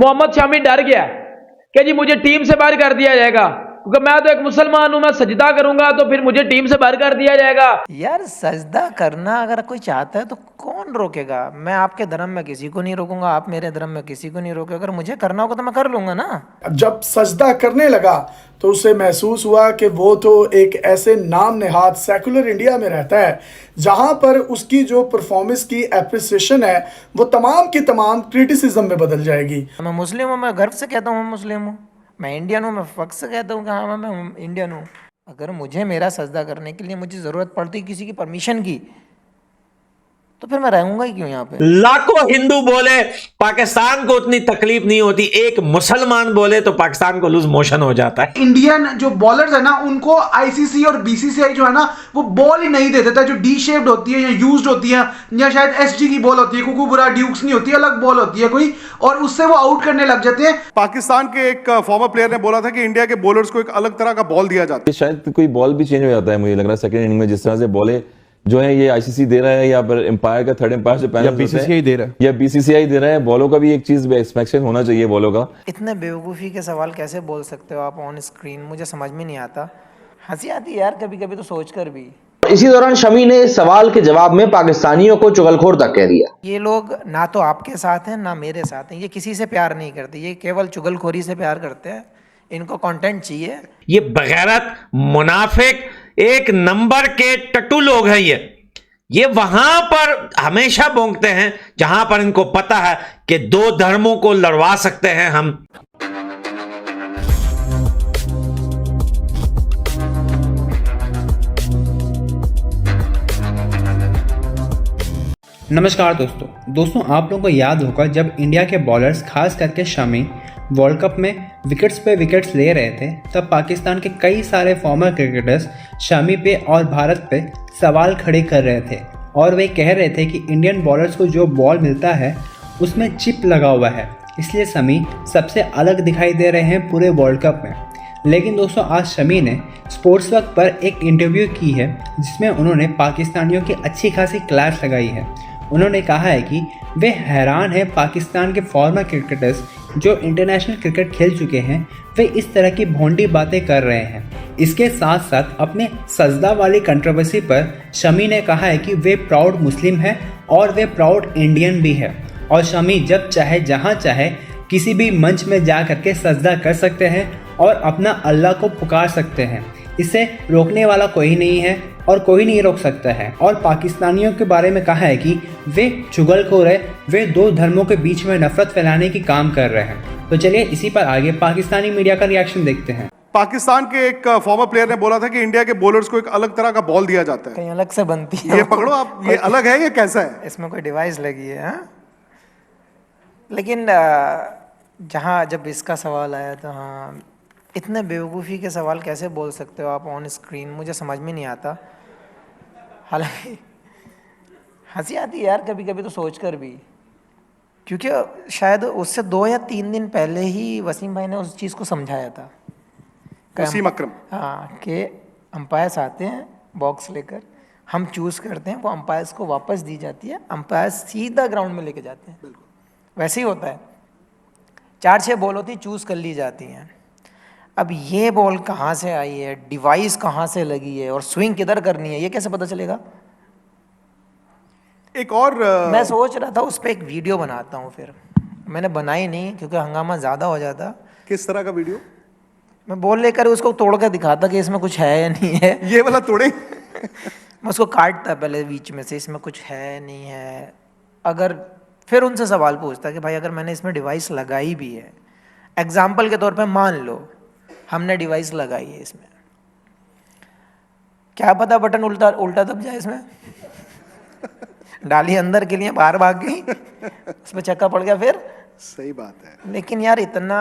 मोहम्मद शामी डर गया कि जी मुझे टीम से बाहर कर दिया जाएगा, क्योंकि मैं तो एक मुसलमान हूं, मैं सजदा करूंगा तो फिर मुझे टीम से बाहर कर दिया जाएगा। यार सजदा करना अगर कोई चाहता है तो कौन रोकेगा? मैं आपके धर्म में किसी को नहीं रोकूंगा, आप मेरे धर्म में किसी को नहीं रोके। अगर मुझे करना होगा तो मैं कर लूंगा ना। जब सजदा करने लगा तो उसे महसूस हुआ कि वो तो एक ऐसे नाम नेहाद सेकुलर इंडिया में रहता है जहां पर उसकी जो परफॉर्मेंस की एप्रिसिएशन है वो तमाम की तमाम क्रिटिसिज्म में बदल जाएगी। मैं मुस्लिम हूँ, मैं गर्व से कहता हूँ मैं मुस्लिम हूँ। मैं इंडियन हूँ, मैं फख्र से कहता हूँ कि हाँ मैं इंडियन हूँ। अगर मुझे मेरा सजदा करने के लिए मुझे ज़रूरत पड़ती किसी की परमिशन की, तो फिर मैं रहूंगा ही क्यों यहाँ पे? लाखों हिंदू बोले पाकिस्तान को उतनी तकलीफ नहीं होती, एक मुसलमान बोले तो पाकिस्तान को लूज मोशन हो जाता है। इंडियन जो बॉलर्स है ना उनको आईसीसी और बीसीसीआई जो है ना वो बॉल ही नहीं दे देता, जो डी शेप्ड होती है या यूज्ड होती है या शायद एसजी की बॉल होती है, कुकुबरा ड्यूक्स नहीं होती, अलग बॉल होती है कोई, और उससे वो आउट करने लग जाते हैं। पाकिस्तान के एक फॉर्मर प्लेयर ने बोला था कि इंडिया के बॉलर्स को एक अलग तरह का बॉल दिया जाता है। शायद कोई बॉल भी चेंज हो जाता है, मुझे लग रहा है सेकंड इनिंग में जिस तरह से बॉलें जो है ये आईसीसी दे रहा है या फिर एम्पायर का थर्ड एम्पायर से पैनल बीसीसीआई दे रहा है या बीसीसीआई दे रहा है। बॉलों का भी एक चीज एक्सपेक्टेशन होना चाहिए बॉलों का। इतने बेवकूफ़ी के सवाल कैसे बोल सकते हो आप ऑन स्क्रीन? मुझे समझ में नहीं आता, हंसी आती है यार कभी कभी तो सोच कर भी। इसी दौरान शमी ने इस सवाल के जवाब में पाकिस्तानियों को चुगलखोर तक कह दिया। ये लोग ना तो आपके साथ हैं ना मेरे साथ हैं, ये किसी से प्यार नहीं करते, ये केवल चुगलखोरी से प्यार करते हैं। इनको कंटेंट चाहिए। ये बगैरत मुनाफिक एक नंबर के टट्टू लोग हैं। ये वहां पर हमेशा भोंकते हैं जहां पर इनको पता है कि दो धर्मों को लड़वा सकते हैं हम। नमस्कार दोस्तों आप लोगों को याद होगा जब इंडिया के बॉलर्स खास करके शमी वर्ल्ड कप में विकेट्स पे विकेट्स ले रहे थे, तब पाकिस्तान के कई सारे फॉर्मर क्रिकेटर्स शमी पे और भारत पे सवाल खड़े कर रहे थे और वे कह रहे थे कि इंडियन बॉलर्स को जो बॉल मिलता है उसमें चिप लगा हुआ है, इसलिए शमी सबसे अलग दिखाई दे रहे हैं पूरे वर्ल्ड कप में। लेकिन दोस्तों आज शमी ने स्पोर्ट्स वर्क पर एक इंटरव्यू की है जिसमें उन्होंने पाकिस्तानियों की अच्छी खासी क्लास लगाई है। उन्होंने कहा है कि वे हैरान हैं पाकिस्तान के फॉर्मर क्रिकेटर्स जो इंटरनेशनल क्रिकेट खेल चुके हैं वे इस तरह की भोंडी बातें कर रहे हैं। इसके साथ साथ अपने सजदा वाली कंट्रोवर्सी पर शमी ने कहा है कि वे प्राउड मुस्लिम हैं और वे प्राउड इंडियन भी है और शमी जब चाहे जहां चाहे किसी भी मंच में जा करके सजदा कर सकते हैं और अपना अल्लाह को पुकार सकते हैं। इसे रोकने वाला कोई नहीं है और कोई नहीं रोक सकता है। और पाकिस्तानियों के बारे में कहा है कि वे चुगलखोर है, वे दो धर्मों के बीच में नफरत फैलाने की काम कर रहे हैं। तो चलिए इसी पर आगे पाकिस्तानी मीडिया का रिएक्शन देखते हैं। पाकिस्तान के एक फॉर्मर प्लेयर ने बोला था कि इंडिया के बॉलर्स को एक अलग तरह का बॉल दिया जाता है। कहीं अलग से बनती है ये पकड़ो आप, ये अलग है ये कैसा है? इसमें कोई डिवाइस लगी है हाँ? लेकिन जहाँ जब इसका सवाल आया तो हाँ, इतने बेवकूफ़ी के सवाल कैसे बोल सकते हो आप ऑन स्क्रीन? मुझे समझ में नहीं आता। हालांकि हंसी आती है यार कभी कभी तो सोच कर भी, क्योंकि शायद उससे 2 या 3 दिन पहले ही वसीम भाई ने उस चीज़ को समझाया था। वसीम अकरम, हाँ, कि अंपायर्स आते हैं बॉक्स लेकर, हम चूज़ करते हैं, वो अंपायर्स को वापस दी जाती है, अंपायर्स सीधा ग्राउंड में लेके जाते हैं। वैसे ही होता है, 4-6 बॉल होती चूज़ कर ली जाती हैं। अब ये बॉल कहाँ से आई है, डिवाइस कहाँ से लगी है और स्विंग किधर करनी है, ये कैसे पता चलेगा? एक और मैं सोच रहा था उस पर एक वीडियो बनाता हूँ, फिर मैंने बनाई नहीं क्योंकि हंगामा ज़्यादा हो जाता। किस तरह का वीडियो? मैं बॉल लेकर उसको तोड़ कर दिखाता कि इसमें कुछ है या नहीं है। ये वाला तोड़े मैं उसको काटता पहले बीच में से, इसमें कुछ है नहीं है। अगर फिर उनसे सवाल पूछता कि भाई अगर मैंने इसमें डिवाइस लगाई भी है, एग्जाम्पल के तौर पे मान लो हमने डिवाइस लगाई है इसमें, क्या पता बटन उल्टा उल्टा दब जाए, इसमें डाली अंदर के लिए बाहर भाग गई, उसमें चक्का पड़ गया फिर। सही बात है, लेकिन यार इतना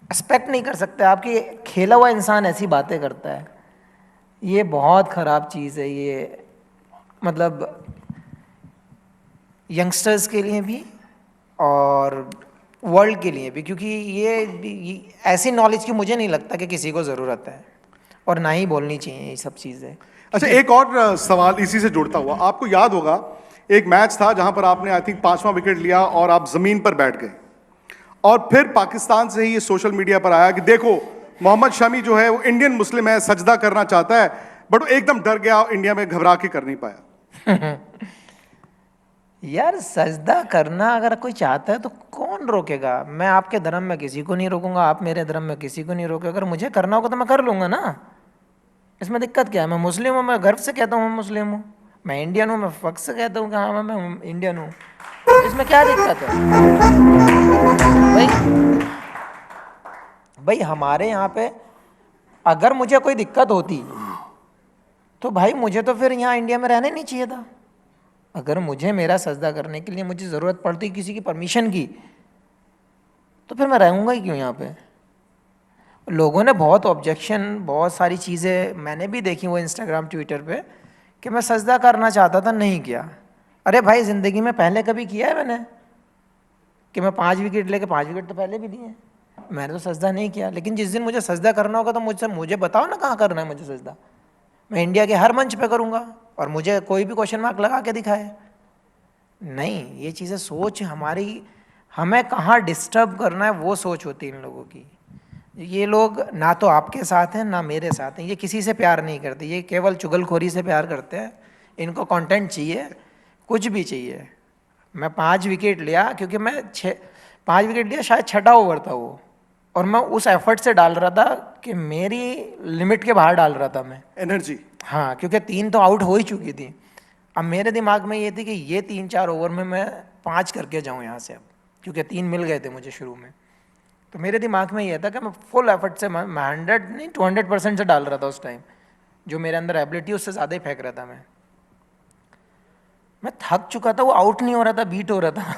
एक्सपेक्ट नहीं कर सकते आपकी खेला हुआ इंसान ऐसी बातें करता है। ये बहुत ख़राब चीज़ है ये, मतलब यंगस्टर्स के लिए भी और वर्ल्ड के लिए भी, क्योंकि ये ऐसी नॉलेज की मुझे नहीं लगता कि किसी को ज़रूरत है और ना ही बोलनी चाहिए ये सब चीज़ें। अच्छा एक और सवाल इसी से जुड़ता हुआ, आपको याद होगा एक मैच था जहां पर आपने आई थिंक 5वां विकेट लिया और आप जमीन पर बैठ गए, और फिर पाकिस्तान से ही ये सोशल मीडिया पर आया कि देखो मोहम्मद शमी जो है वो इंडियन मुस्लिम है, सजदा करना चाहता है, बट वो एकदम डर गया और इंडिया में घबरा के कर नहीं पाया। यार सजदा करना अगर कोई चाहता है तो कौन रोकेगा? मैं आपके धर्म में किसी को नहीं रोकूंगा, आप मेरे धर्म में किसी को नहीं रोके। अगर मुझे करना होगा तो मैं कर लूंगा ना, इसमें दिक्कत क्या है? मैं मुस्लिम हूँ, मैं गर्व से कहता हूँ मैं मुस्लिम हूँ। मैं इंडियन हूँ, मैं फख्र से कहता हूँ कि हाँ मैं इंडियन हूँ। इसमें क्या दिक्कत है भाई? हमारे यहाँ पे अगर मुझे कोई दिक्कत होती तो भाई मुझे तो फिर यहाँ इंडिया में रहने नहीं चाहिए था। अगर मुझे मेरा सजदा करने के लिए मुझे ज़रूरत पड़ती किसी की परमिशन की, तो फिर मैं रहूँगा ही क्यों यहाँ पे? लोगों ने बहुत ऑब्जेक्शन, बहुत सारी चीज़ें मैंने भी देखी वो इंस्टाग्राम ट्विटर पे कि मैं सजदा करना चाहता था, नहीं किया। अरे भाई ज़िंदगी में पहले कभी किया है मैंने कि मैं 5 विकेट लेके 5 विकेट तो पहले भी दिए, मैंने तो सजदा नहीं किया। लेकिन जिस दिन मुझे सजदा करना होगा तो मुझे बताओ ना कहाँ करना है मुझे सजदा। मैं इंडिया के हर मंच पे करूँगा और मुझे कोई भी क्वेश्चन मार्क लगा के दिखाए। नहीं, ये चीज़ें सोच हमारी, हमें कहाँ डिस्टर्ब करना है वो सोच होती है इन लोगों की। ये लोग ना तो आपके साथ हैं ना मेरे साथ हैं, ये किसी से प्यार नहीं करते, ये केवल चुगलखोरी से प्यार करते हैं। इनको कंटेंट चाहिए, कुछ भी चाहिए। मैं 5 विकेट लिया क्योंकि मैं 5 विकेट लिया, शायद 6ठा ओवर था वो, और मैं उस एफर्ट से डाल रहा था कि मेरी लिमिट के बाहर डाल रहा था मैं एनर्जी। हाँ, क्योंकि 3 तो आउट हो ही चुकी थी। अब मेरे दिमाग में ये थी कि ये 3-4 ओवर में मैं 5 करके जाऊँ यहाँ से, अब क्योंकि 3 मिल गए थे मुझे शुरू में। तो मेरे दिमाग में ये था कि मैं फुल एफर्ट से, मैं 100 नहीं 200% से डाल रहा था उस टाइम। जो मेरे अंदर एबिलिटी उससे ज़्यादा ही फेंक रहा था मैं थक चुका था, वो आउट नहीं हो रहा था, बीट हो रहा था।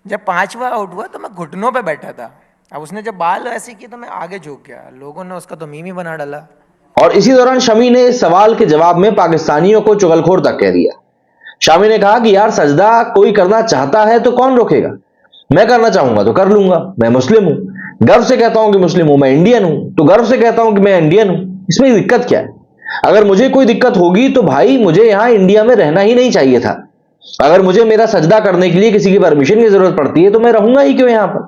जब 5वां आउट हुआ तो मैं घुटनों पे बैठा था। अब उसने जब बाल ऐसी की तो मैं आगे झुक गया, लोगों ने उसका तो मीम ही बना डाला। और इसी दौरान शमी ने इस सवाल के जवाब में पाकिस्तानियों को चुगलखोर तक कह दिया। शमी ने कहा कि यार सजदा कोई करना चाहता है तो कौन रोकेगा? मैं करना चाहूंगा तो कर लूंगा, मैं मुस्लिम हूं, गर्व से कहता हूं कि मुस्लिम हूं। मैं इंडियन हूं तो गर्व से कहता हूं कि मैं इंडियन हूं। इसमें दिक्कत क्या है? अगर मुझे कोई दिक्कत होगी तो भाई मुझे यहां इंडिया में रहना ही नहीं चाहिए था। अगर मुझे मेरा सजदा करने के लिए किसी की परमिशन की जरूरत पड़ती है तो मैं रहूंगा ही क्यों यहां पर?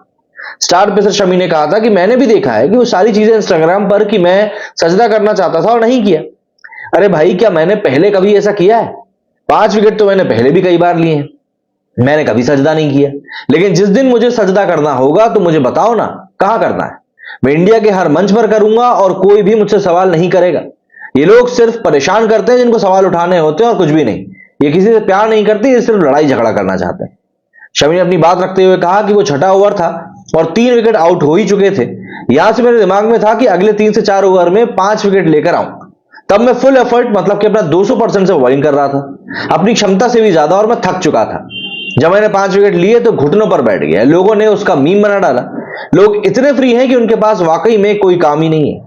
स्टार पेसर शमी ने कहा था कि मैंने भी देखा है कि वो सारी चीजें इंस्टाग्राम पर कि मैं सजदा करना चाहता था और नहीं किया। अरे भाई, क्या मैंने पहले कभी ऐसा किया है? 5 विकेट तो मैंने पहले भी कई बार लिए हैं, मैंने कभी सजदा नहीं किया। लेकिन जिस दिन मुझे सजदा करना होगा तो मुझे बताओ ना कहां करना है। मैं इंडिया के हर मंच पर करूंगा और कोई भी मुझसे सवाल नहीं करेगा। ये लोग सिर्फ परेशान करते हैं जिनको सवाल उठाने होते हैं और कुछ भी नहीं। ये किसी से प्यार नहीं करते, ये सिर्फ लड़ाई झगड़ा करना चाहते हैं। शमी ने अपनी बात रखते हुए कहा कि वो 6ठा ओवर था और 3 विकेट आउट हो ही चुके थे। यहां से मेरे दिमाग में था कि अगले 3 से 4 ओवर में 5 विकेट लेकर आऊं। तब मैं फुल एफर्ट, मतलब कि अपना 200% से बॉलिंग कर रहा था, अपनी क्षमता से भी ज्यादा, और मैं थक चुका था। जब मैंने 5 विकेट लिए तो घुटनों पर बैठ गया। लोगों ने उसका मीम बना डाला। लोग इतने फ्री हैं कि उनके पास वाकई में कोई काम ही नहीं है।